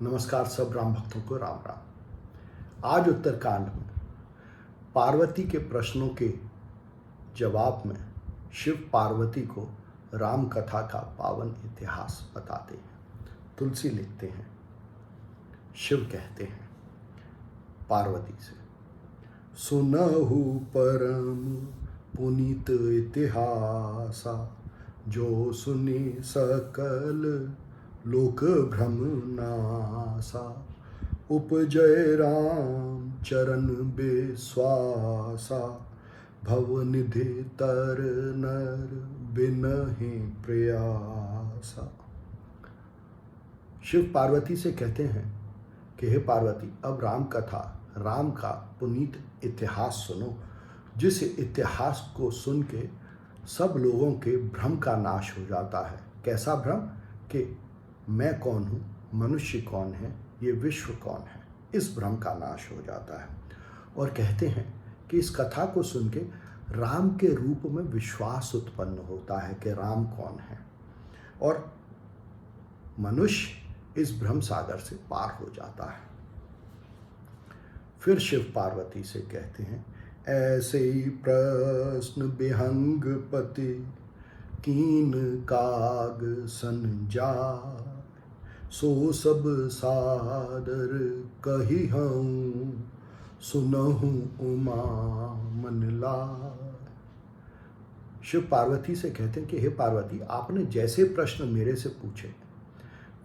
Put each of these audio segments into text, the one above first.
नमस्कार सब राम भक्तों को राम राम। आज उत्तरकांड में पार्वती के प्रश्नों के जवाब में शिव पार्वती को राम कथा का पावन इतिहास बताते हैं। तुलसी लिखते हैं, शिव कहते हैं पार्वती से, सुनहु परम पुनीत इतिहासा, जो सुने सकल लोक भ्रम नासा। उपजय राम चरण बेस्वासा, भवनिधि तर नर बिनहि प्रयासा। शिव पार्वती से कहते हैं कि हे पार्वती, अब राम कथा, राम का पुनीत इतिहास सुनो, जिस इतिहास को सुन के सब लोगों के भ्रम का नाश हो जाता है। कैसा भ्रम? कि मैं कौन हूँ, मनुष्य कौन है, ये विश्व कौन है, इस भ्रम का नाश हो जाता है। और कहते हैं कि इस कथा को सुन के राम के रूप में विश्वास उत्पन्न होता है कि राम कौन है, और मनुष्य इस भ्रम सागर से पार हो जाता है। फिर शिव पार्वती से कहते हैं, ऐसे ही प्रश्न विहंग पति, कीन काग सन जाय, सो सब सादर कही हूँ, सुनहु उमा मन लाय। शिव पार्वती से कहते हैं कि हे पार्वती, आपने जैसे प्रश्न मेरे से पूछे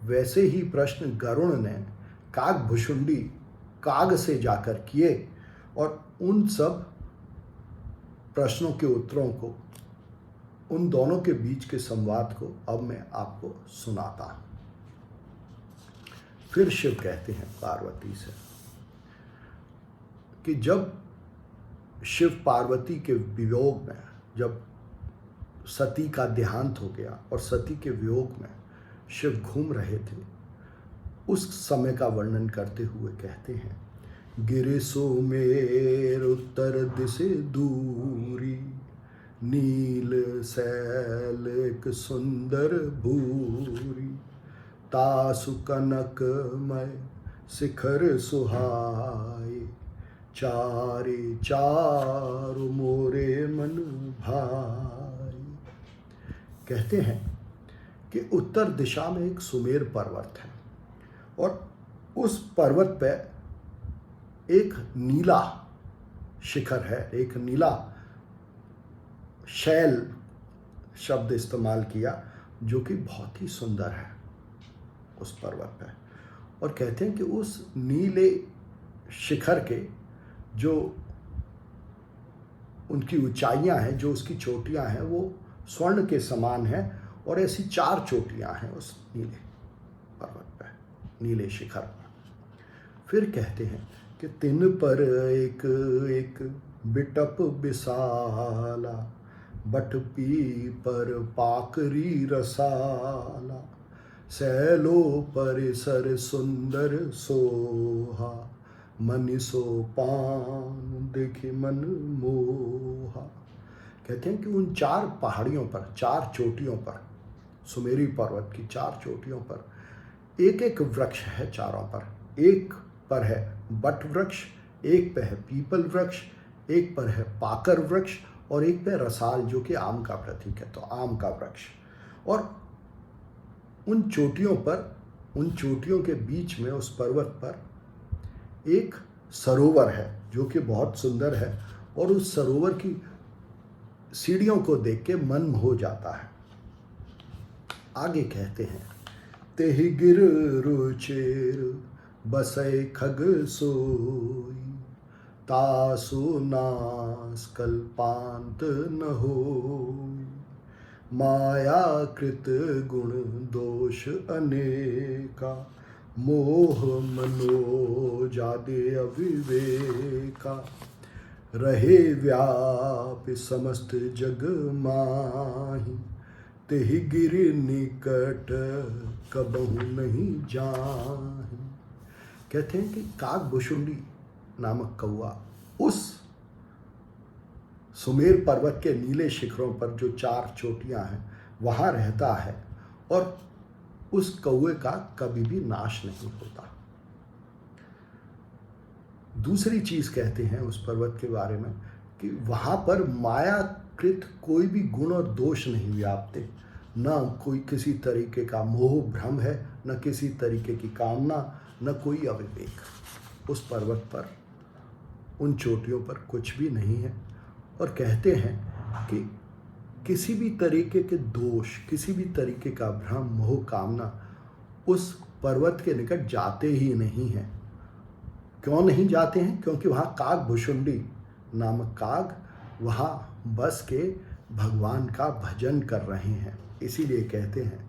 वैसे ही प्रश्न गरुण ने काग भुषुंडी काग से जाकर किए, और उन सब प्रश्नों के उत्तरों को, उन दोनों के बीच के संवाद को अब मैं आपको सुनाता हूं। फिर शिव कहते हैं पार्वती से कि जब शिव पार्वती के वियोग में, जब सती का देहांत हो गया और सती के वियोग में शिव घूम रहे थे, उस समय का वर्णन करते हुए कहते हैं, गिरे सोमेर उत्तर दिशे दूरी, नील सैल एक सुंदर भूरी, तासु कनकमय शिखर सुहाए, चारे चारु मोरे मन भाई। कहते हैं कि उत्तर दिशा में एक सुमेर पर्वत है, और उस पर्वत पे एक नीला शिखर है, एक नीला शैल शब्द इस्तेमाल किया, जो कि बहुत ही सुंदर है उस पर्वत पे। और कहते हैं कि उस नीले शिखर के जो उनकी ऊंचाइयां हैं, जो उसकी चोटियां हैं, वो स्वर्ण के समान है, और ऐसी 4 चोटियां हैं उस नीले पर्वत पे, नीले शिखर पर। फिर कहते हैं कि तिन पर एक एक बिटप बिसाला, बट पी पर पाकरी रसाला, सैलो परिसर सुंदर सोहा, मनि सो पान देखि मन मोहा। कहते हैं कि उन 4 पहाड़ियों पर, 4 चोटियों पर, सुमेरी पर्वत की 4 चोटियों पर एक एक वृक्ष है। चारों पर, एक पर है बट वृक्ष, एक पे है पीपल वृक्ष, एक पर है पाकर वृक्ष, और एक पे रसाल, जो कि आम का प्रतीक है, तो आम का वृक्ष। और उन चोटियों पर, उन चोटियों के बीच में उस पर्वत पर एक सरोवर है, जो कि बहुत सुंदर है, और उस सरोवर की सीढ़ियों को देख के मन हो जाता है। आगे कहते हैं, तेहि गिर रुचेर बसै खग सोई, तासु नास कल्पांत न होई, माया कृत गुण दोष अनेका, मोह मनो जादे अविवेका, रहे व्याप समस्त जग माही, तेहि गिरि निकट कबहु नहीं जाहि। कहते हैं कि काग भुषुंडी नामक कौआ उस सुमेर पर्वत के नीले शिखरों पर, जो 4 चोटियां हैं, वहाँ रहता है, और उस कौवे का कभी भी नाश नहीं होता। दूसरी चीज कहते हैं उस पर्वत के बारे में कि वहां पर मायाकृत कोई भी गुण और दोष नहीं व्यापते, न कोई किसी तरीके का मोह भ्रम है, न किसी तरीके की कामना, न कोई अविवेक। उस पर्वत पर, उन चोटियों पर कुछ भी नहीं है। और कहते हैं कि किसी भी तरीके के दोष, किसी भी तरीके का भ्रम, मोह, कामना उस पर्वत के निकट जाते ही नहीं हैं। क्यों नहीं जाते हैं? क्योंकि वहाँ कागभुशुंडी नामक काग वहाँ बस के भगवान का भजन कर रहे हैं। इसीलिए कहते हैं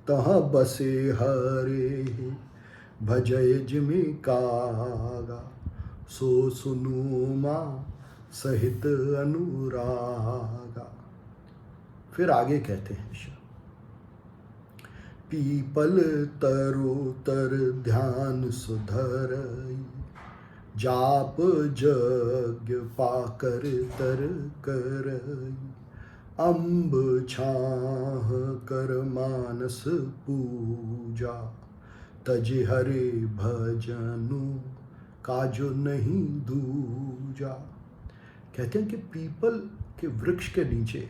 तह बसे हरे भजय जिमि कागा, सो सुनु माँ सहित अनुरागा। फिर आगे कहते हैं पीपल तरु तर ध्यान सुधरई, जाप यज्ञ पाकर तर करई, अम्ब छाह कर मानस पूजा, तज हरे भजनु काजु नहीं दूजा। कहते हैं कि पीपल के वृक्ष के नीचे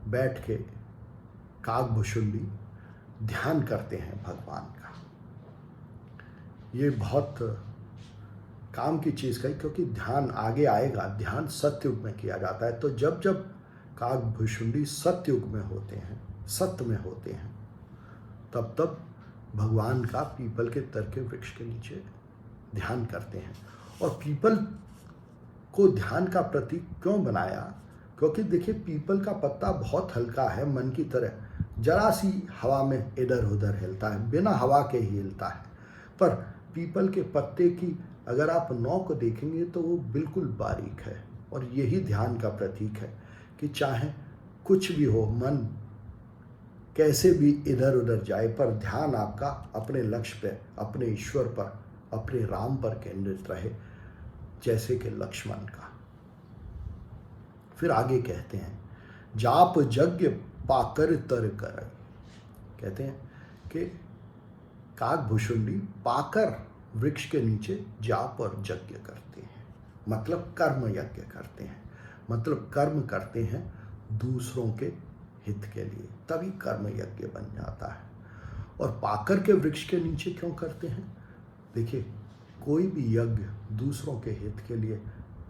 बैठ के कागभुशुंडी ध्यान करते हैं भगवान का। ये बहुत काम की चीज़ कही, क्योंकि ध्यान आगे आएगा। ध्यान सतयुग में किया जाता है। तो जब जब कागभुशुंडी सतयुग में होते हैं, सत्य में होते हैं, तब तब भगवान का पीपल के तर के वृक्ष के नीचे ध्यान करते हैं। और पीपल को ध्यान का प्रतीक क्यों बनाया? क्योंकि देखिए पीपल का पत्ता बहुत हल्का है, मन की तरह जरा सी हवा में इधर उधर हिलता है, बिना हवा के ही हिलता है। पर पीपल के पत्ते की अगर आप नोक देखेंगे तो वो बिल्कुल बारीक है। और यही ध्यान का प्रतीक है कि चाहे कुछ भी हो, मन कैसे भी इधर उधर जाए, पर ध्यान आपका अपने लक्ष्य पे, अपने ईश्वर पर, अपने राम पर केंद्रित रहे, जैसे कि लक्ष्मण का। फिर आगे कहते हैं जाप यज्ञ पाकर तर कर। कहते हैं कि कागभुशुंडी पाकर वृक्ष के नीचे जाप और यज्ञ करते हैं, मतलब कर्म यज्ञ करते हैं, मतलब कर्म करते हैं दूसरों के हित के लिए, तभी कर्म यज्ञ बन जाता है। और पाकर के वृक्ष के नीचे क्यों करते हैं? देखिए कोई भी यज्ञ दूसरों के हित के लिए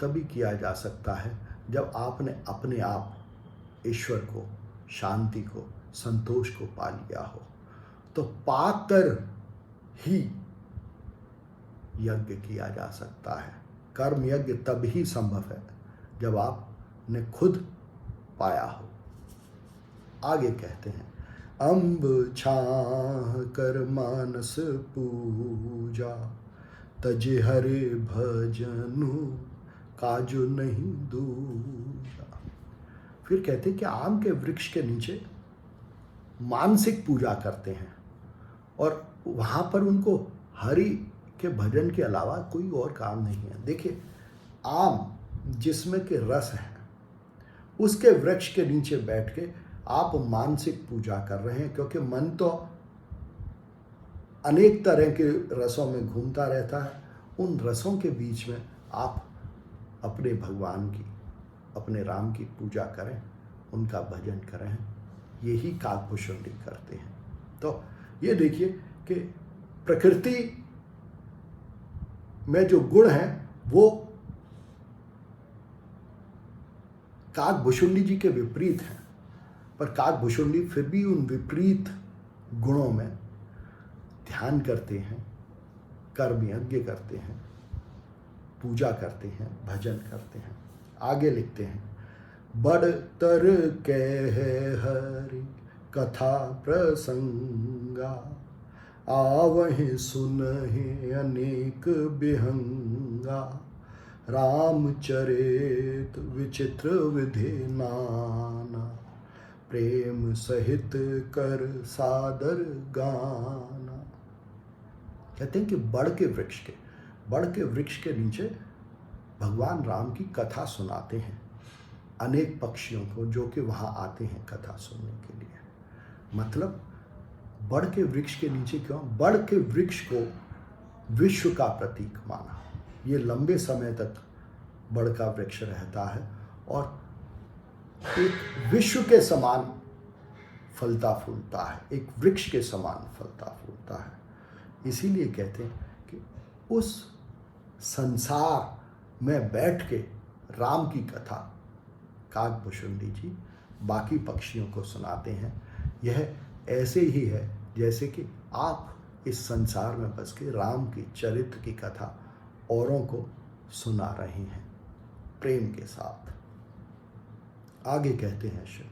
तभी किया जा सकता है जब आपने अपने आप ईश्वर को, शांति को, संतोष को पा लिया हो। तो पाकर ही यज्ञ किया जा सकता है। कर्म यज्ञ तब ही संभव है जब आपने खुद पाया हो। आगे कहते हैं अम्ब छाह कर मानस पूजा, तज हरे भजनु काजु नहीं दूजा। फिर कहते हैं कि आम के वृक्ष के नीचे मानसिक पूजा करते हैं और वहाँ पर उनको हरि के भजन के अलावा कोई और काम नहीं है। देखिए आम जिसमें के रस है, उसके वृक्ष के नीचे बैठ के आप मानसिक पूजा कर रहे हैं, क्योंकि मन तो अनेक तरह के रसों में घूमता रहता है। उन रसों के बीच में आप अपने भगवान की, अपने राम की पूजा करें, उनका भजन करें। यही कागभुशुंडी करते हैं। तो ये देखिए कि प्रकृति में जो गुण है वो कागभुशुंडी जी के विपरीत है, पर कागभुशुंडी फिर भी उन विपरीत गुणों में ध्यान करते हैं, कर्म यज्ञ करते हैं, पूजा करते हैं, भजन करते हैं। आगे लिखते हैं बड़तर कह हरि कथा प्रसंगा, आवहि सुनहि अनेक बिहंगा, रामचरित विचित्र विधि नाना, प्रेम सहित कर सादर गाना। कहते हैं कि बड़ के वृक्ष के नीचे भगवान राम की कथा सुनाते हैं अनेक पक्षियों को, जो कि वहाँ आते हैं कथा सुनने के लिए। मतलब बड़ के वृक्ष के नीचे क्यों? बड़ के वृक्ष को विश्व का प्रतीक माना। ये लंबे समय तक बड़ का वृक्ष रहता है और एक विश्व के समान फलता फूलता है, एक वृक्ष के समान फलता फूलता है। इसीलिए कहते हैं कि उस संसार में बैठ के राम की कथा काकभुशुंडी जी बाकी पक्षियों को सुनाते हैं। यह ऐसे ही है जैसे कि आप इस संसार में बस के राम की चरित्र की कथा औरों को सुना रहे हैं प्रेम के साथ। आगे कहते हैं शिव,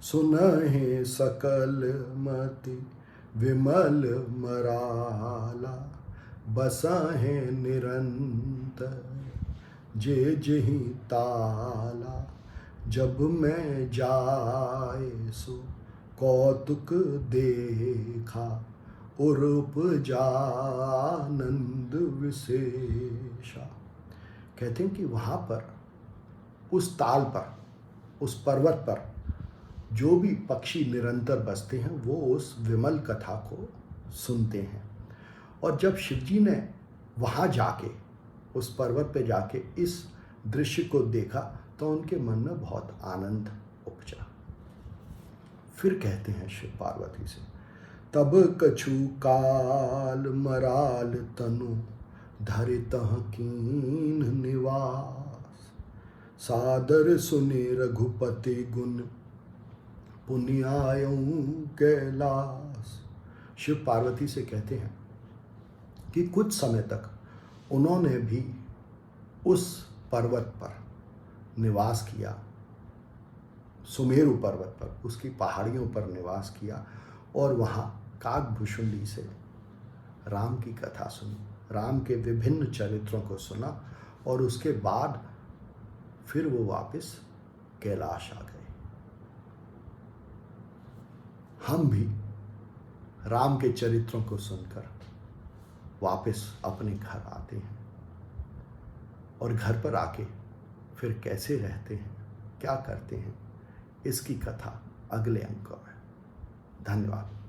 सुनहि सकल मति विमल मराला, बसहे निरंतर जे जेहि ताला, जब मैं जाए सो कौतुक देखा, उपजानंद विशेषा। कहते हैं कि वहाँ पर उस ताल पर, उस पर्वत पर जो भी पक्षी निरंतर बसते हैं वो उस विमल कथा को सुनते हैं। और जब शिवजी ने वहाँ जाके, उस पर्वत पे जाके इस दृश्य को देखा तो उनके मन में बहुत आनंद उपजा। फिर कहते हैं शिव पार्वती से, तब कछु काल मराल तनु, धरितह कीन निवास, सादर सुने रघुपति गुण, पुण्यायऊ कैलास। शिव पार्वती से कहते हैं कि कुछ समय तक उन्होंने भी उस पर्वत पर निवास किया, सुमेरु पर्वत पर, उसकी पहाड़ियों पर निवास किया और वहाँ काकभुशुंडी से राम की कथा सुनी, राम के विभिन्न चरित्रों को सुना और उसके बाद फिर वो वापस कैलाश आ गए। हम भी राम के चरित्रों को सुनकर वापस अपने घर आते हैं और घर पर आके फिर कैसे रहते हैं, क्या करते हैं, इसकी कथा अगले अंक में। धन्यवाद।